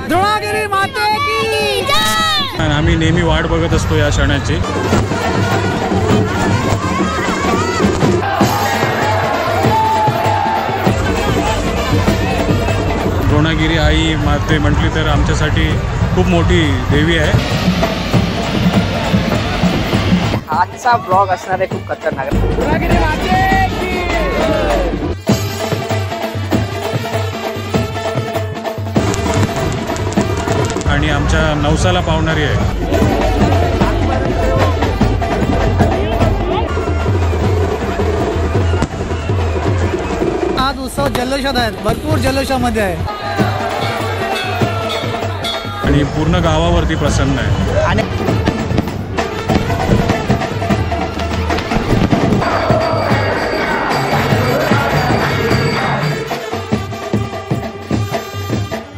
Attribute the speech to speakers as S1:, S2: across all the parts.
S1: द्रोणागिरी माते की जय।
S2: आम्ही नेहमी वाट बघत असतो या क्षणाची। द्रोणागिरी आई माते म्हटली तर आमच्यासाठी खूप मोठी देवी आहे।
S3: आजचा ब्लॉग असणार आहे खूप खतरनाक।
S1: द्रोणागिरी माते की
S2: आणि आमच्या नवसाला पावणारी आहे।
S1: आज उत्सव जल्लोषात आहेत, भरपूर जल्लोषामध्ये आहे
S2: आणि पूर्ण गावावरती प्रसन्न आहे।
S3: आणि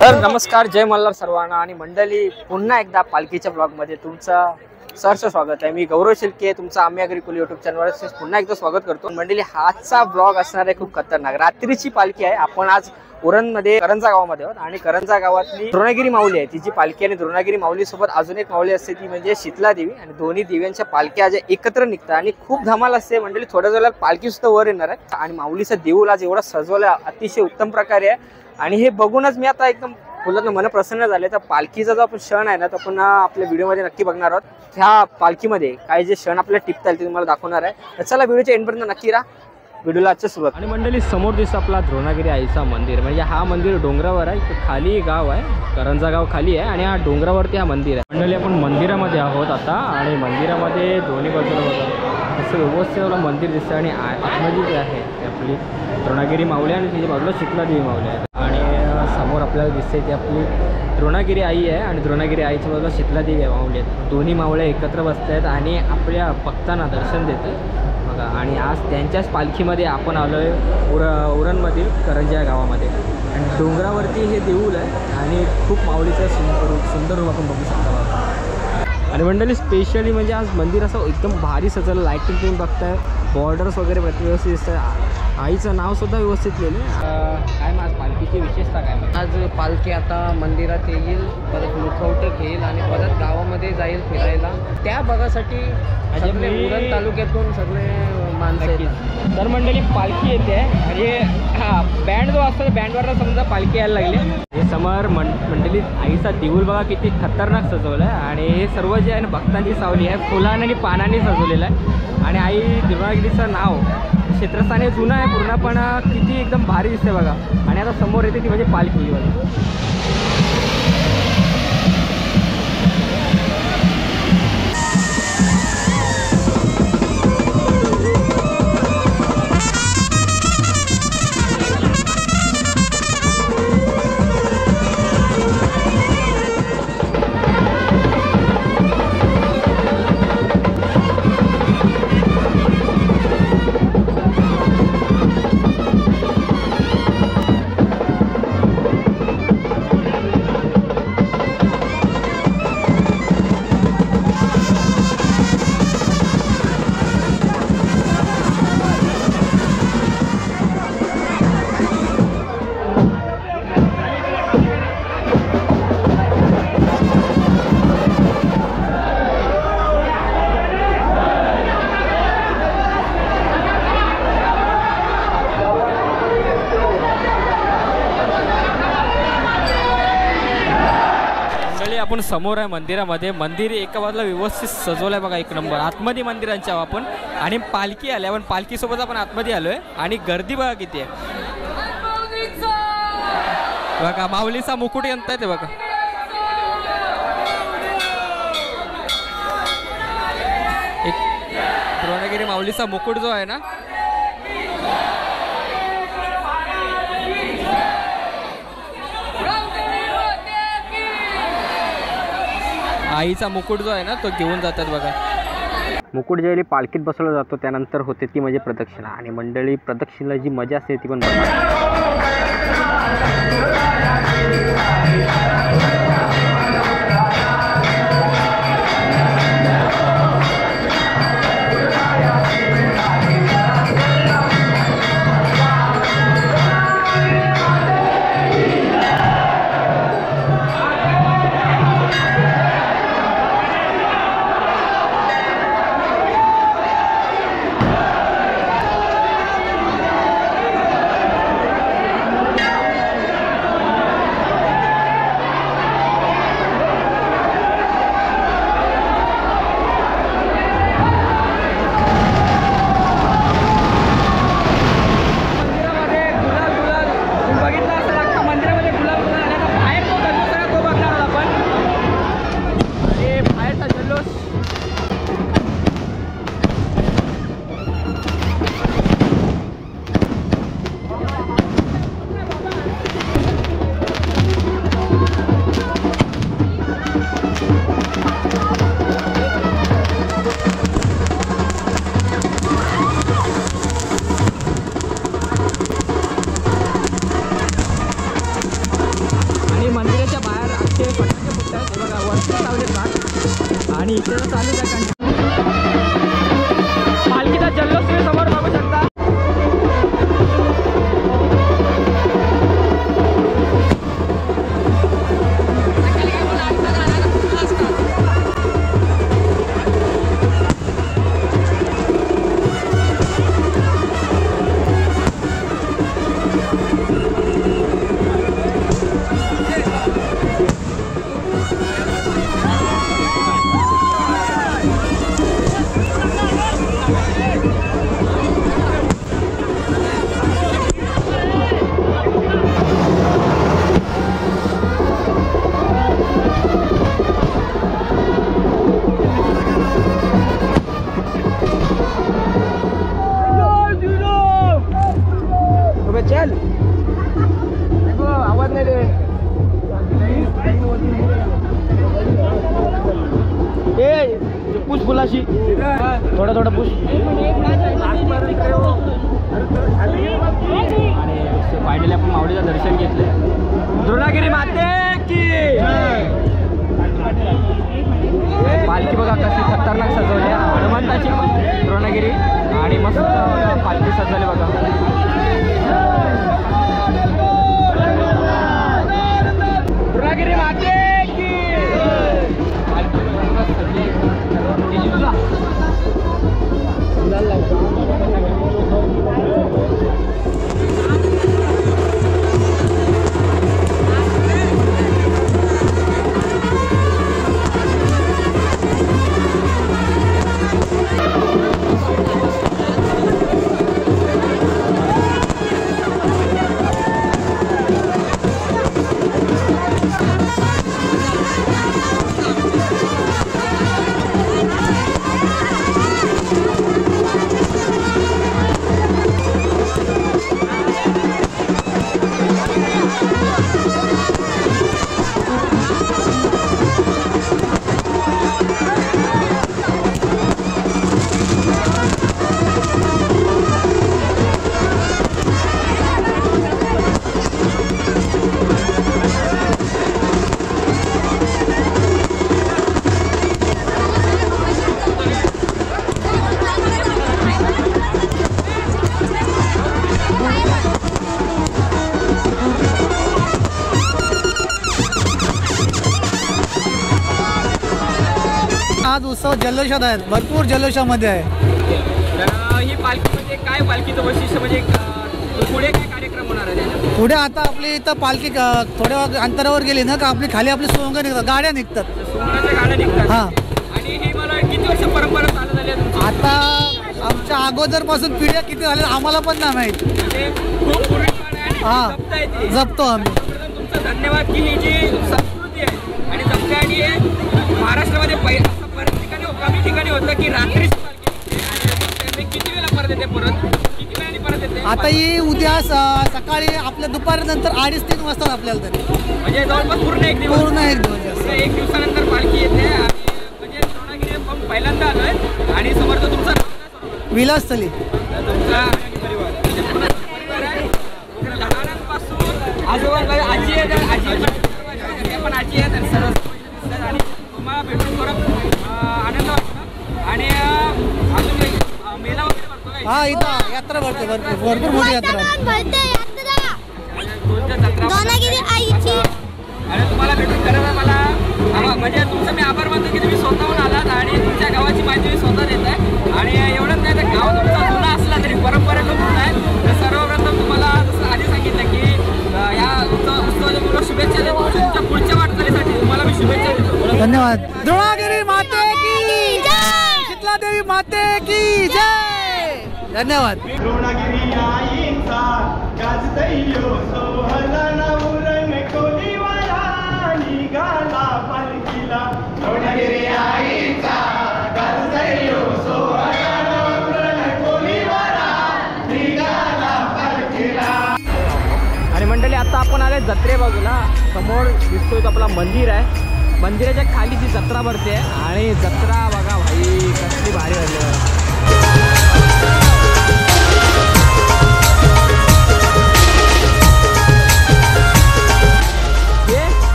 S3: तर नमस्कार, जय मल्हार सर्वांना आणि मंडळी, पुन्हा एकदा पालखीच्या ब्लॉगमध्ये तुमचं सहर्ष स्वागत आहे। मी गौरव शिल्के, तुमचं आम्ही अग्रिकुल यूट्यूब चॅनलवर पुन्हा एकदा स्वागत करतो। मंडळी, हाचा ब्लॉग असणार आहे खूप खतरनाक। रात्रीची पालखी आहे। आपण आज उरणमध्ये करंजा गावामध्ये आहोत आणि करंजा गावातली द्रोणागिरी माऊली आहे, तिची पालखी। आणि द्रोणागिरी माऊली सोबत अजून एक माऊली असते, ती म्हणजे शीतला देवी। आणि दोन्ही देव्यांच्या पालख्या आज एकत्र निघतात आणि खूप धमाल असते। मंडळी, थोड्या वेळात पालखी सुद्धा वर येणार आहे आणि माऊलीचा देऊळ आज एवढा सजवला अतिशय उत्तम प्रकारे आहे। आणि हे बघूनच मी आता एकदम फुलात मन प्रसन्न झाले। तर पालखीचा जो आपण क्षण आहे ना, तो पुन्हा आपल्या व्हिडिओमध्ये नक्की बघणार आहोत। ह्या पालखीमध्ये काय जे क्षण आपल्याला टिपता येईल ते तुम्हाला दाखवणार आहे। तर चला व्हिडिओच्या एंडपर्यंत नक्की राहा, व्हिडिओला आजच्या सुरुवात।
S4: आणि मंडळी, समोर दिसतं आपला द्रोणागिरी आईचा मंदिर। म्हणजे हा मंदिर डोंगरावर आहे, खाली गाव आहे, करंजा गाव खाली आहे आणि हा डोंगरावरती हा मंदिर आहे। मंडळी, आपण मंदिरामध्ये आहोत आता आणि मंदिरामध्ये दोन्ही बाजूला बघा असं व्यवस्थित मंदिर दिसतं आणि आतमध्ये जे आहे आपली द्रोणागिरी माऊली आणि तिच्या बाजूला शीतला देवी माऊली आहे। आणि समोर आपल्याला दिसते ती आपली द्रोणागिरी आई आहे आणि द्रोणागिरी आईच्या बाजूला शीतला देवी माऊली आहेत। दोन्ही मावळ्या एकत्र बसत आहेत आणि आपल्या भक्तांना दर्शन देतात बघा। आणि आज त्यांच्याच पालखीमध्ये आपण आलो आहे उरणमधील करंजा गावामध्ये आणि डोंगरावरती हे देऊळ आहे आणि खूप माऊलीचं सुंदर रूप आपण बघू शकता बघा। आणि मंडळी, स्पेशली म्हणजे आज मंदिर असं एकदम भारी सजवलं, लाईटिंग तुम्ही बघताय, बॉर्डर्स वगैरे व्यवस्थित दिसतं, आईचं नावसुद्धा व्यवस्थित लिहिलं आहे। काय आज पालखीची विशेषता काय?
S3: आज पालखी आता मंदिरात येईल, परत मुखवटे घेईल आणि परत गावामध्ये जाईल फिरायला। त्या बघासाठी सगळे उरण तालुक्यातून सगळे माणसं येतात।
S4: तर मंडळी, पालखी येते आणि बँड जो असतो बँडवरला समजा पालखी यायला लागली। हे समोर मंडळी आईचा देऊळ बघा किती खतरनाक सजवलं आहे आणि हे सर्व जे आहे ना भक्तांची सावली आहे, फुलांनी आणि पानांनी सजवलेलं आहे। आणि आई द्रोणागिरीचं नाव क्षेत्रस्थान हे जुनं आहे पूर्ण, पण किती एकदम भारी दिसते बघा। आणि आता समोर येते ती म्हणजे पालखी बघा। आपण समोर आहे मंदिरामध्ये। मंदिर एका बाजूला व्यवस्थित सजवलं आहे बघा, एक नंबर। आतमध्ये मंदिरांच्या आपण आणि पालखी आली, आपण पालखीसोबत आपण आतमध्ये आलो आहे आणि गर्दी बघा किती आहे बघा। माऊलीचा मुकुट आणताय ते बघा। एक द्रोणागिरी माऊलीचा मुकुट जो आहे ना, आईचा मुकुट जो आहे ना तो घेऊन जातात बघा।
S3: मुकुट ज्यावेळी पालखीत बसवला जातो त्यानंतर होते ती म्हणजे प्रदक्षिणा। आणि मंडळी, प्रदक्षिणेला जी मजा असते ती पण बघा।
S4: लावलेत ना आणि इथे तर चालूच आहे पालखीचा जल्लोष तुम्ही समोर बघू शकता. चल आवाज नाही दे पुश फुलाशी थोडा थोडा पुश. आणि फायनली आपण माऊलीचं दर्शन घेतलंय. द्रोणागिरी माते की पालखी बघा कशी खतरनाक सजवली आहे. हनुमंताची द्रोणागिरी आणि मस्त पालखी सजवली बघा. द्रोणागिरी माते की
S1: आज उत्सव जल्लोषात आहे, भरपूर जल्लोषामध्ये आहे.
S4: तर ही पालखी म्हणजे काय पालखीचं वैशिष्ट्य म्हणजे पुढे काय कार्यक्रम होणार आहे?
S1: पुढे आता आपली इथं पालखी थोड्या अंतरावर गेली ना का आपली खाली आपली सोंग निघतात, गाड्या निघतात.
S4: सोंगाच्या गाड्या निघतात.
S1: हां
S4: आणि ही मला किती वर्ष परंपरा चालू झाली आहे?
S1: आता आमच्या अगोदरपासून पिढ्या किती झाल्या आम्हाला पण नाही माहीत.
S4: म्हणजे खूप पूर्वी
S1: हां जपतो आम्ही.
S4: तुमचं धन्यवाद की ही जी संस्कृती आहे आणि जपते. आणि महाराष्ट्रामध्ये बऱ्याच ठिकाणी कमी ठिकाणी होतं की रात्री किती वेळा परत येते, किती वेळाने परत येते.
S1: आता ही उद्या सकाळी आपल्या दुपारनंतर 2:30-3 वाजता आपल्याला तरी
S4: म्हणजे जवळपास पूर्ण एक दिवस एक दिवसानंतर पालखी येते. आणि म्हणजे द्रोणागिरी पण पहिल्यांदा आलोय. आणि समर्थ तुमचं
S1: विलासस्थली
S4: तुमचा परिवार आहे. लहानांपासून आजोबा आजी आहे, आजी पण आजी आहे तर सर्व आणि तुम्हाला भेटून परत आनंद वाटतो. आणि अजून मेला वगैरे भरतो का?
S1: हा इथं यात्रा भरते, भरपूर मोठी यात्रा.
S4: आणि तुम्हाला भेटून खरं मला म्हणजे तुमचं मी आभार मानतो की तुम्ही स्वतःहून आलात आणि तुमच्या गावाची माहिती मी स्वतः देत आहे. आणि एवढंच नाही तर गाव तुमचा जुना असला तरी परंपरेनं पूर्ण आहे. तर सर्वप्रथम तुम्हाला जसं आधी सांगितलं की या उत्सवाच्या मुलं शुभेच्छा देतो. तुमच्या पुढच्या वाटचालीसाठी तुम्हाला मी शुभेच्छा देतो.
S1: धन्यवाद. द्रोणागिरी माते की जय, शीतला देवी माते की जय. धन्यवाद.
S5: द्रोणागिरी आईचा गाजतयो सोहळा उरण कोलीवाला निघाला पालखीला. द्रोणागिरी आईचा गाजतयो सोहळा उरण कोलीवाला निघाला पालखीला.
S4: आणि मंडळी आता आपण आले जत्रे बाजूला. समोर दिसतोय तो आपला मंदिर आहे. मंदिराच्या खाली ती जत्रा भरते आणि जत्रा बघा भाई कसली भारी झाली.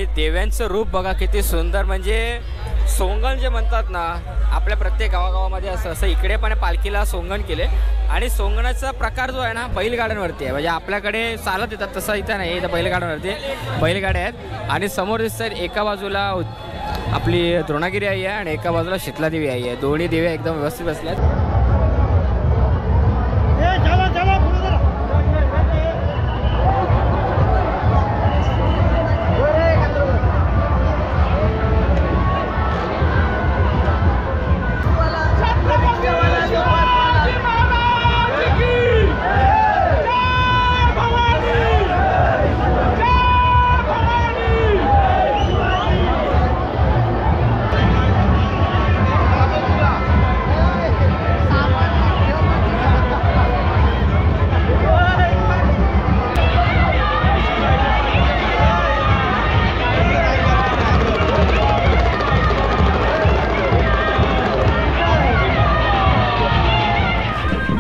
S3: आणि देव्यांचं रूप बघा किती सुंदर. म्हणजे सोंगण जे म्हणतात ना आपल्या प्रत्येक गावागावामध्ये असं इकडे पण पालखीला सोंगण केले. आणि सोंगणाचा प्रकार जो आहे ना बैलगाड्यांवरती आहे. म्हणजे आपल्याकडे चालत येतात तसं इथं नाही, इथं बैलगाड्यांवरती बैलगाड्या आहेत. आणि समोर दिसतात एका बाजूला आपली द्रोणागिरी आई आहे आणि एका बाजूला शीतलादेवी आई आहे. दोन्ही देवी एकदम व्यवस्थित बसल्यात.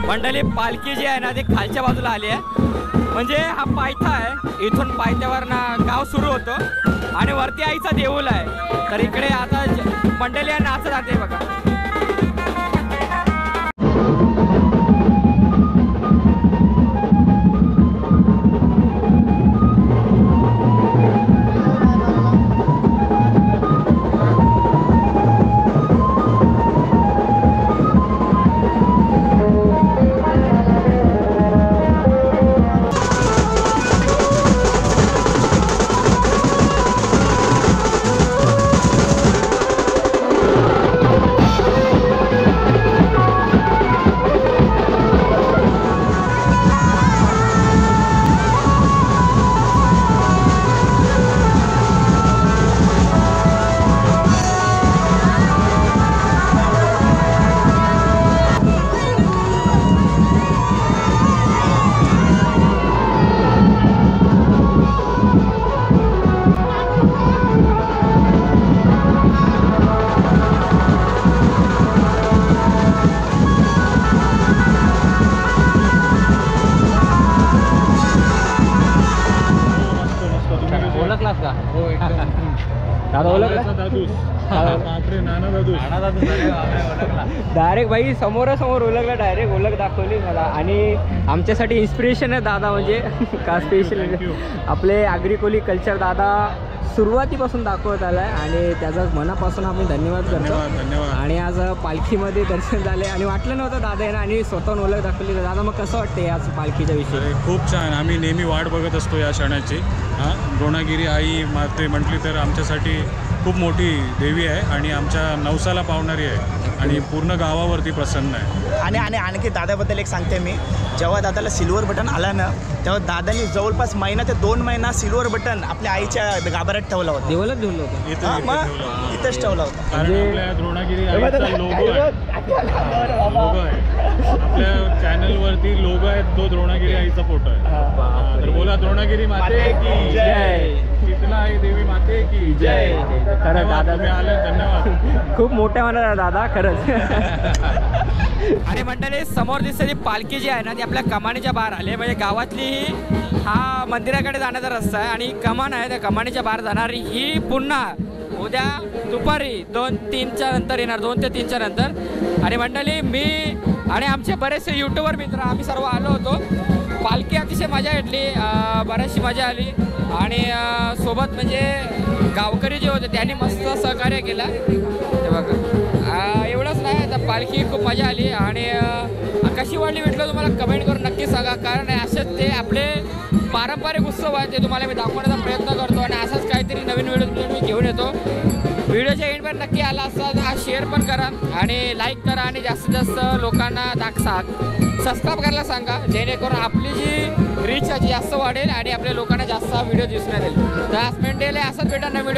S3: मंडळी पालखी जी आहे ना ती खालच्या बाजूला आली आहे. म्हणजे हा पायथा आहे, इथून पायथ्यावर ना गाव सुरू होतं आणि वरती आईचा देऊळ आहे. तर इकडे आता मंडळी नाचत जाते बघा. डायरेक्ट भाई समोरासमोर ओळखला, डायरेक्ट ओळख दाखवली मला. आणि आमच्यासाठी इन्स्पिरेशन आहे दादा. म्हणजे का स्पेशल आपले आगरी कोली कल्चर दादा सुरुवातीपासून दाखवत आलाय आणि त्याचा मनापासून आम्ही धन्यवाद करतो. आणि आज पालखीमध्ये दर्शन झाले आणि वाटलं नव्हतं दादा आहे ना आणि स्वतःहून ओळख दाखवली. दादा मग कसं वाटतं आज पालखीच्या विषयी?
S2: खूप छान. आम्ही नेहमी वाट बघत असतो या क्षणाची. द्रोणागिरी आई माते म्हटली तर आमच्यासाठी खूप मोठी देवी आहे आणि आमच्या नवसाला पावणारी आहे आणि पूर्ण गावावरती प्रसन्न आहे.
S6: आणि आणखी दादाबद्दल एक सांगते मी. जेव्हा दादाला सिल्वर बटन आला ना तेव्हा दादानी जवळपास महिना ते 2 महिना सिल्वर बटन आपल्या आईच्या गाभाऱ्यात ठेवला होता.
S3: देवलाच ठेवलं होतं,
S6: इथंच ठेवला होता.
S2: कारण आपल्या द्रोणागिरी आईचा लोगो आहे. आपल्या चॅनलवरती लोगो आहे, तो द्रोणागिरी आईचा फोटो आहे. तर बोला द्रोणागिरी माते की जय, शीतला आई देवी माते की जय.
S3: खरंच दादा
S2: तुम्ही आले, धन्यवाद.
S3: खूप मोठ्या मनात आहे दादा खरंच. आणि मंडळी समोर दिसणारी पालखी जी आहे ना ती आपल्या कमानीच्या बाहेर आली. म्हणजे गावातली हा मंदिराकडे जाण्याचा रस्ता आहे आणि कमान आहे, त्या कमानीच्या बाहेर जाणारी ही पुन्हा उद्या दुपारी 2-3च्या नंतर येणार, 2 ते 3च्या नंतर. आणि मंडळी मी आणि आमचे बरेचसे यूट्यूबर मित्र आम्ही सर्व आलो होतो. पालखी अतिशय मजा घेतली, बरीचशी मजा आली. आणि सोबत म्हणजे गावकरी जे होते त्यांनी मस्त सहकार्य केला. ते बघा एवढंच नाही तर पालखी खूप मजा आली. आणि कशी वाटली भेटलं तुम्हाला कमेंट करून नक्की सांगा. कारण असंच ते आपले पारंपरिक उत्सव आहे ते तुम्हाला मी दाखवण्याचा प्रयत्न करतो आणि असंच काहीतरी नवीन व्हिडिओ मी घेऊन येतो. व्हिडिओच्या एंडवर नक्की आला असता हा शेअर पण करा आणि लाईक करा आणि जास्तीत जास्त लोकांना सबस्क्राईब करायला सांगा, जेणेकरून आपली जी रीच आहे जास्त वाढेल आणि आपल्या लोकांना जास्त व्हिडिओ दिसून येईल. तर आज मेंटेल असंच भेटा नवीन